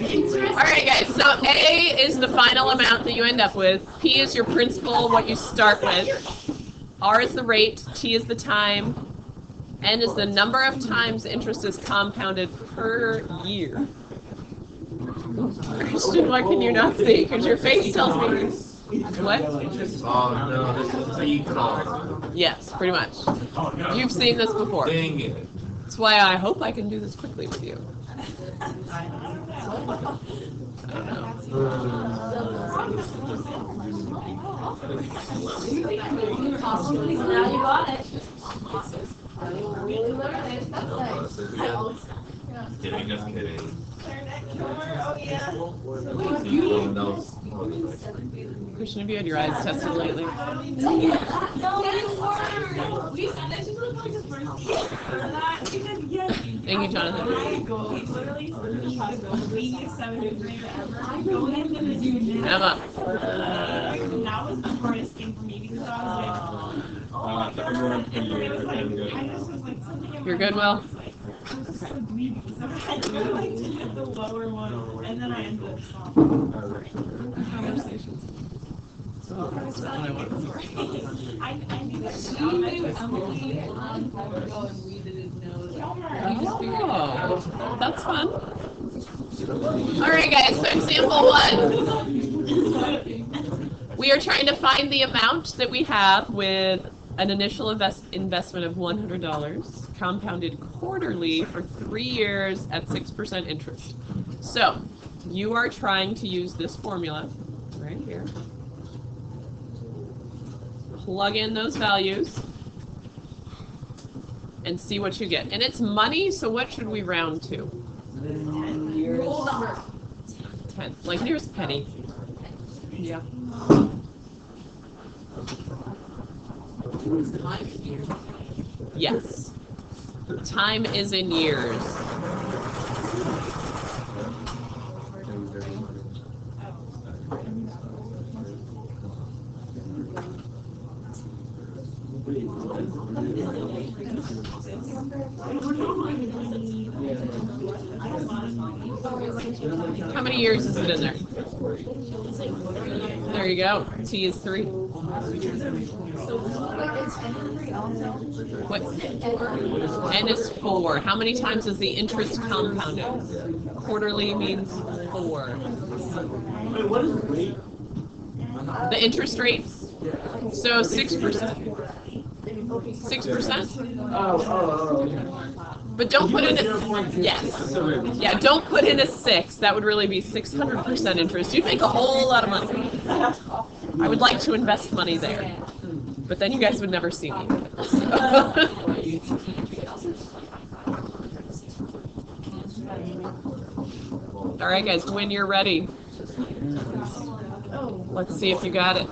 right, guys, so A is the final amount that you end up with. P is your principal, what you start with. R is the rate. T is the time. N is the number of times interest is compounded per year. Christian, what can you not see? Because your face tells me. What? Oh no, this is econ. Yes, pretty much. You've seen this before. Dang it. That's why I hope I can do this quickly with you. I don't know. Now you got it. Kidding, just kidding. Oh yeah. Christian, have you had your eyes tested lately? Thank you, Jonathan. Emma. That was the hardest thing for me because I was like, You're good, Will? I did the lower one, and then I ended up stopping. Conversations. I knew that Oh, that's fun. All right, guys, so example 1. We are trying to find the amount that we have with an initial investment of $100, compounded quarterly for 3 years at 6% interest. So, you are trying to use this formula right here. Plug in those values and see what you get. And it's money, so what should we round to? 10, like nearest penny. Yeah. Yes. Time is in years. How many years is it in there? There you go. T is 3. What? N is 4. How many times is the interest compounded? Quarterly means 4. What is the rate? The interest rate? So 6%. 6%? Oh. But don't put in a, yes. Yeah, don't put in a 6. That would really be 600% interest. You'd make a whole lot of money. I would like to invest money there. But then you guys would never see me. All right, guys, when you're ready. Let's see if you got it.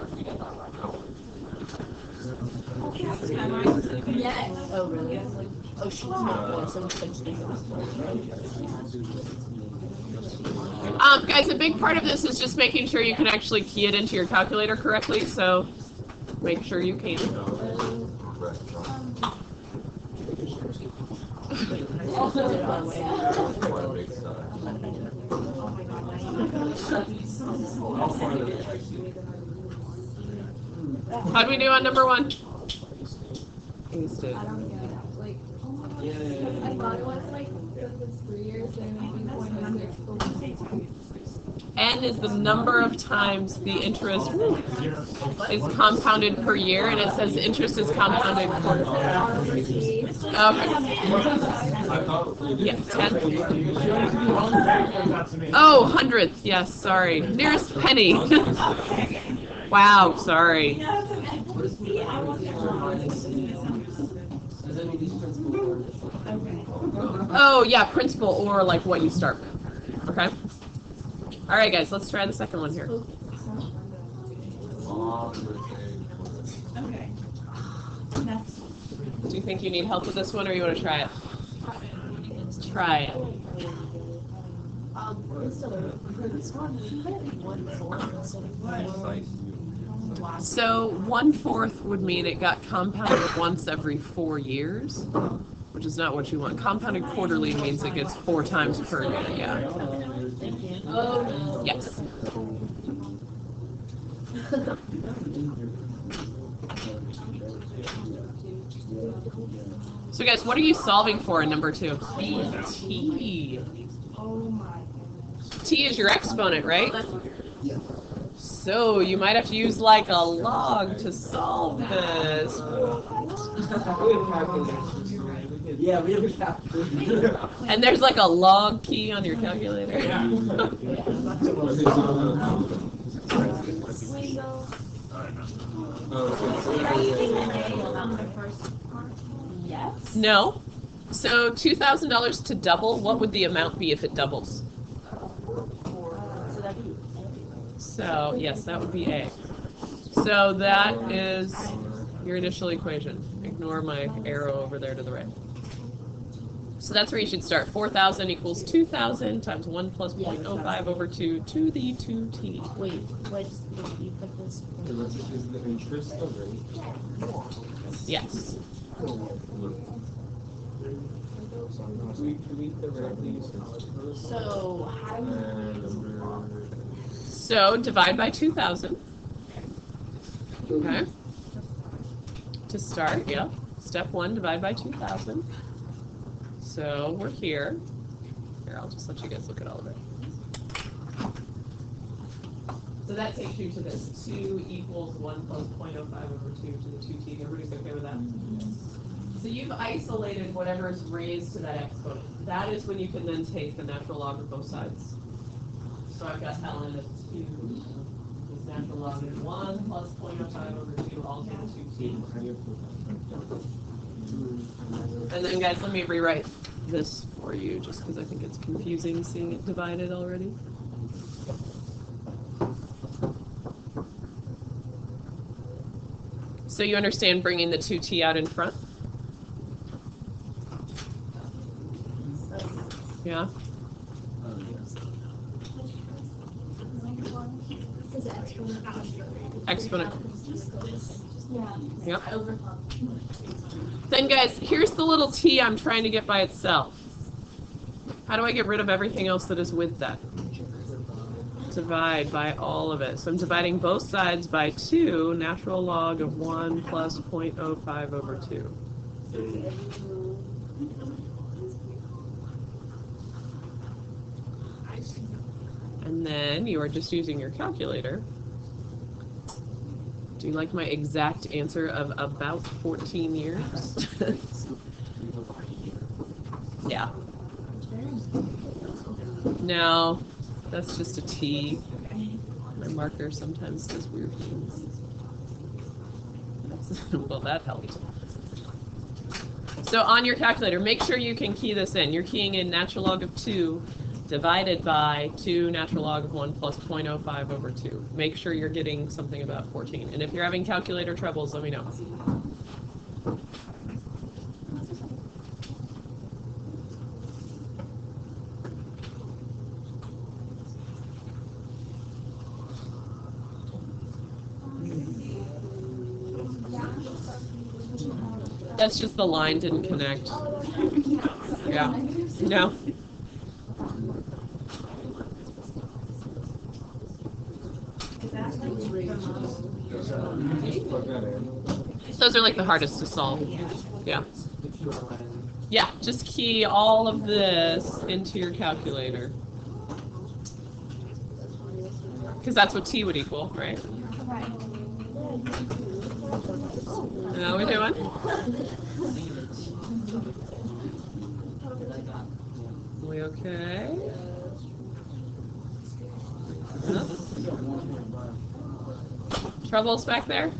Yes. Oh, really? Oh, she's not guys, a big part of this is just making sure you can actually key it into your calculator correctly, so make sure you can. How'd we do on number 1? Ace did. I thought it was like 3 years and N is the number of times the interest is compounded per year, and it says the interest is compounded quarterly. Okay. Yeah, 10. Oh, hundredth. Yes, sorry. Nearest penny. Wow, sorry. Oh, yeah, principal or like what you start with. Okay. All right, guys, let's try the second one here. Okay. Do you think you need help with this one, or you want to try it? Try it. So 1/4 would mean it got compounded once every 4 years, which is not what you want. Compounded quarterly means it gets 4 times per year. Yeah. Yes. So guys, what are you solving for in number 2? T. Oh my T is your exponent, right? So you might have to use like a log to solve this. Yeah, we have a calculator. And there's like a log key on your calculator. Yes. No. So $2,000 to double, what would the amount be if it doubles? So that'd be So yes, that would be A. So that is your initial equation. Ignore my arrow over there to the right. So that's where you should start. 4,000 equals 2,000 times 1 plus 0.05 over 2 to the 2t. wait, what's you put this? Is the interest the rate? Yes. We the rate please. So how do So divide by 2,000. Okay. To start, yeah. Step 1, divide by 2,000. So we're here. Here, I'll just let you guys look at all of it. So that takes you to this. 2 equals 1 plus 0.05 over 2 to the 2t. Everybody's okay with that? So you've isolated whatever is raised to that exponent. That is when you can then take the natural log of both sides. So I've got ln of 2 is natural log of 1 plus 0.05 over 2 all to the 2t. And then guys, let me rewrite this for you just because I think it's confusing seeing it divided already. So you understand bringing the 2t out in front? Yeah? Exponent. Yep. Then guys, here's the little t I'm trying to get by itself. How do I get rid of everything else that is with that? Divide by all of it. So I'm dividing both sides by 2, natural log of 1 plus 0.05 over 2. And then you are just using your calculator. Do you like my exact answer of about 14 years? Yeah. No, that's just a T. My marker sometimes does weird things. Well, that helped. So on your calculator, make sure you can key this in. You're keying in natural log of 2 divided by 2 natural log of 1 plus 0.05 over 2. Make sure you're getting something about 14. And if you're having calculator troubles, let me know. That's just the line didn't connect. Yeah. No. Those are like the hardest to solve. Yeah. Yeah, just key all of this into your calculator. Because that's what T would equal, right? How we doing? We okay? Huh? Troubles back there?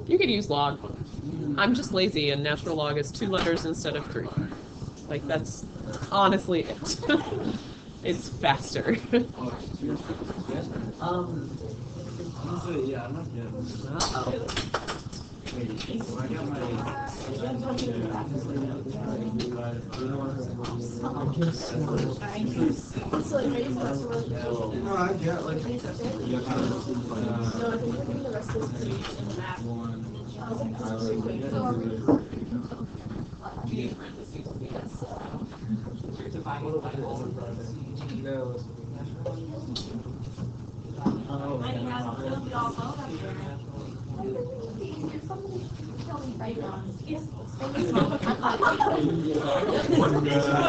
You could use log. I'm just lazy and natural log is 2 letters instead of 3. Like that's honestly it. It's faster. Yeah, I'm not good. Uh-oh. So like, maybe that's really cool. No, I get like. So if you put the rest of this page in the map,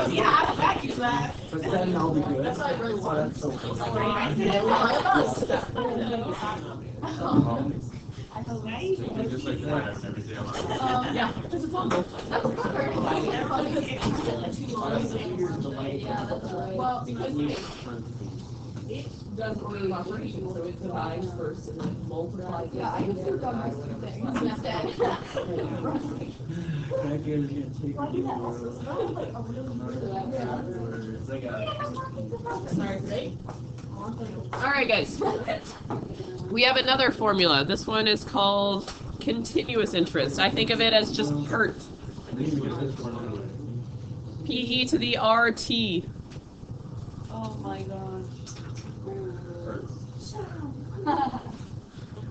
Yeah, I can use that. But then I'll be good. that's why I really want it. So cool. Just like that, I've never seen a Yeah, because it's on both. Well, because it does order of operations, so it divides first and then multiplies. Yeah, I can think on my things instead. That gives you a take. It's like a. Sorry, right? All right, guys. We have another formula. This one is called continuous interest. I think of it as just PERT. PE to the RT. Oh my god.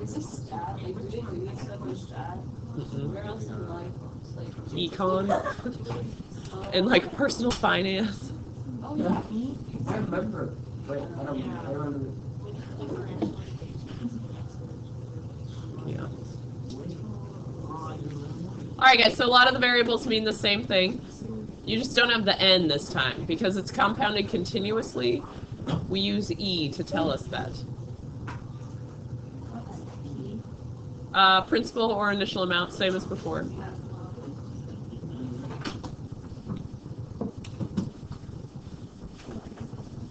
Is this stat? Like, we're doing this stuff with stat? Where else in life? Like, Econ. And like personal finance. oh yeah. I remember, but I remember. Yeah. All right, guys. So a lot of the variables mean the same thing. You just don't have the n this time because it's compounded continuously. We use e to tell us that. Principal or initial amount, same as before.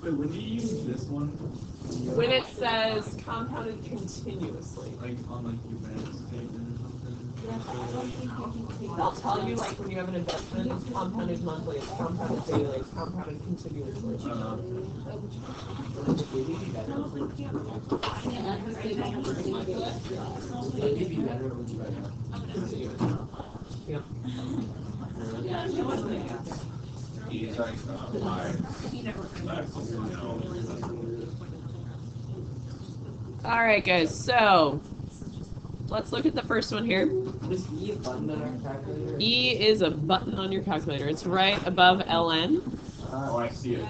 Wait, when do you use this one? When it says compounded continuously, Like on like your bank statement or something? they'll tell you like when you have an investment, it's compounded monthly, it's compounded daily, it's compounded continuously. He's like, my. All right, guys. So let's look at the first one here. Is E a button on our calculator? E is a button on your calculator. It's right above ln. Oh, I see it.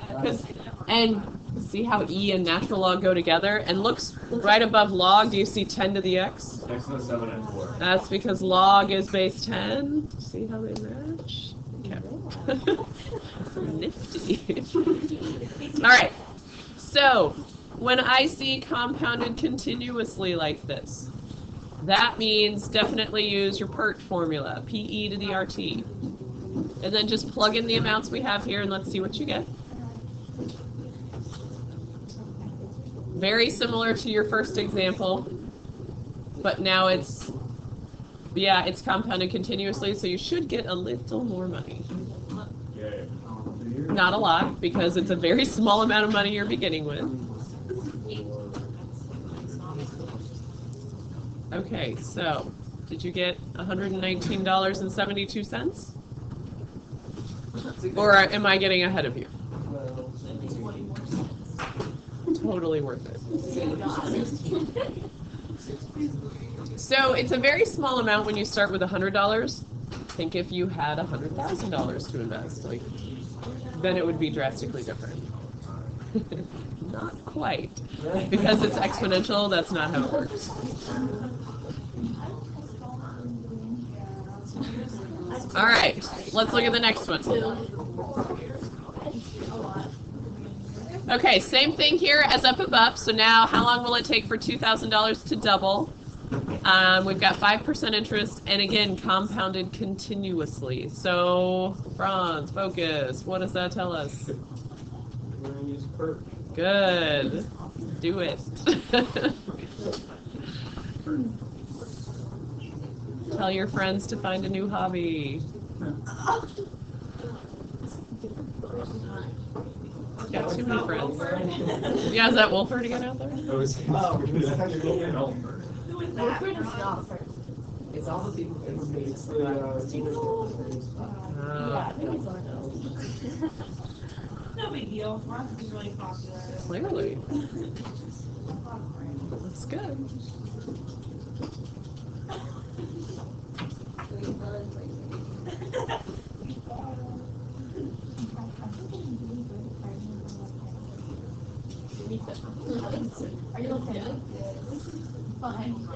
And see how E and natural log go together? And looks right above log. Do you see 10 to the x? Next one is 7 and 4. That's because log is base 10. See how they match? Okay. Nifty. All right. So when I see compounded continuously like this, that means definitely use your PERT formula, PE to the RT. And then just plug in the amounts we have here and let's see what you get. Very similar to your first example, but now it's, yeah, it's compounded continuously, so you should get a little more money. Yeah. Not a lot, because it's a very small amount of money you're beginning with. Okay, so did you get $119.72? Or am I getting ahead of you? Totally worth it. So it's a very small amount when you start with $100. Think if you had $100,000 to invest, like, then it would be drastically different. Not quite. Because it's exponential, that's not how it works. All right, let's look at the next one. Okay, same thing here as up above. So now how long will it take for $2,000 to double? We've got 5% interest, and again, compounded continuously. So, Franz, focus. What does that tell us? We're gonna use PERT. Good. Do it. Tell your friends to find a new hobby. Got too many friends. Yeah, is that Wolford again out there? Oh, Who is that? Wilford is not first. It's all the people who made it so Ah, No big deal. For us, it's really popular. clearly. That's good. Are you okay? Fine.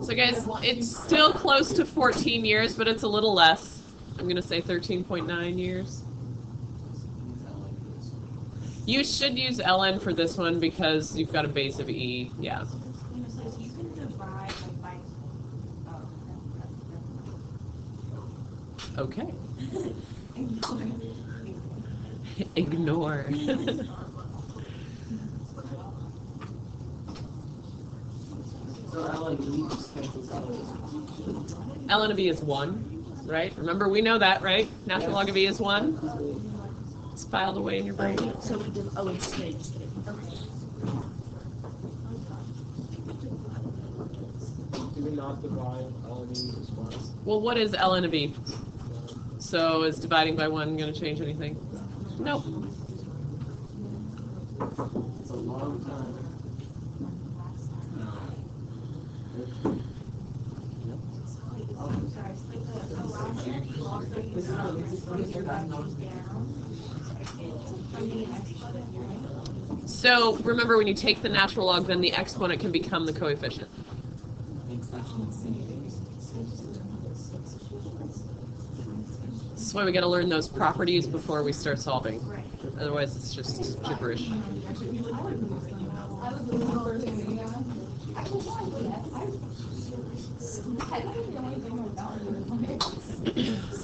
So guys, it's still close to 14 years, but it's a little less. I'm gonna say 13.9 years. You should use ln for this one because you've got a base of e. Yeah. So you can divide like by Okay. Ignore. So Ellen, you just cancels out. ln of e is 1, right? Remember, we know that, right? Natural log of e is 1. It's filed away in your brain. So we did, oh, it's today, just kidding. Okay. Do we not divide all of these as well? Well, what is ln of e? So is dividing by 1 going to change anything? Nope. It's a long time. So remember, when you take the natural log, then the exponent can become the coefficient. This is why we got to learn those properties before we start solving. Otherwise, it's just gibberish.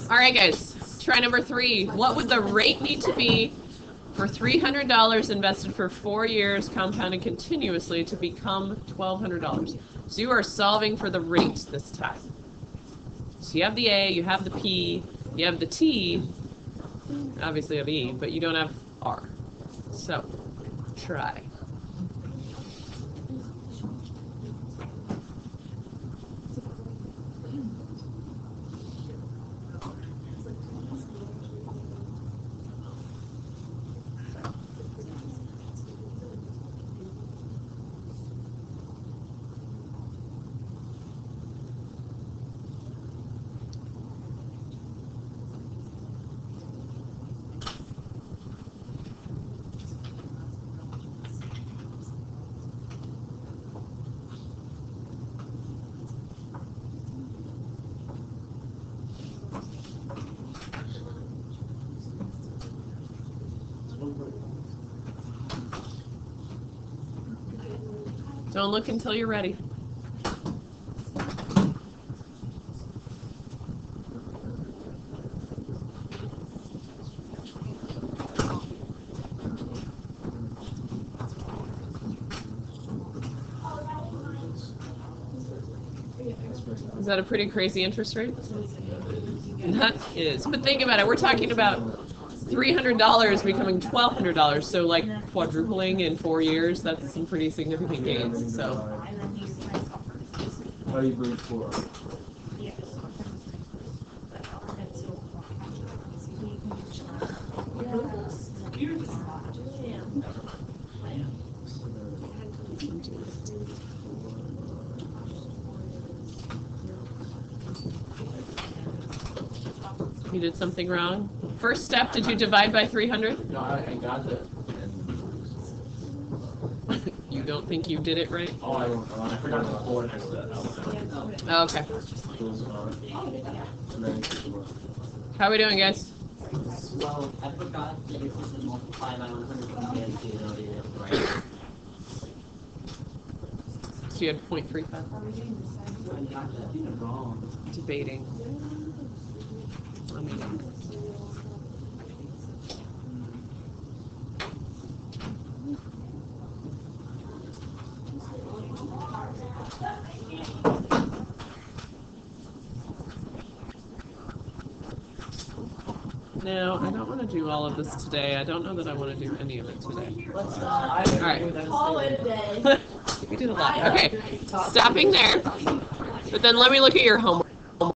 All right, guys. Try number 3. What would the rate need to be for $300 invested for 4 years, compounded continuously, to become $1,200? So you are solving for the rate this time. So you have the A, you have the P, you have the T, obviously you have E, but you don't have R. So, try. Don't look until you're ready. Is that a pretty crazy interest rate? That is. But think about it. We're talking about $300 becoming $1,200. So like quadrupling in 4 years. That's some pretty significant gains. So. How do you bring 4? You did something wrong. First step, did you divide by 300? No, I got it. You don't think you did it right? Oh, I forgot the 4 next to that. Oh, okay. How are we doing, guys? Well, I forgot that it was multiply by 100 and you know it, right? So you had 0.35. I got that wrong. Debating. No, I don't want to do all of this today. I don't know that I want to do any of it today. Let's I All right. agree with call that it a statement. day. We do the left. Okay, stopping there. But then let me look at your homework.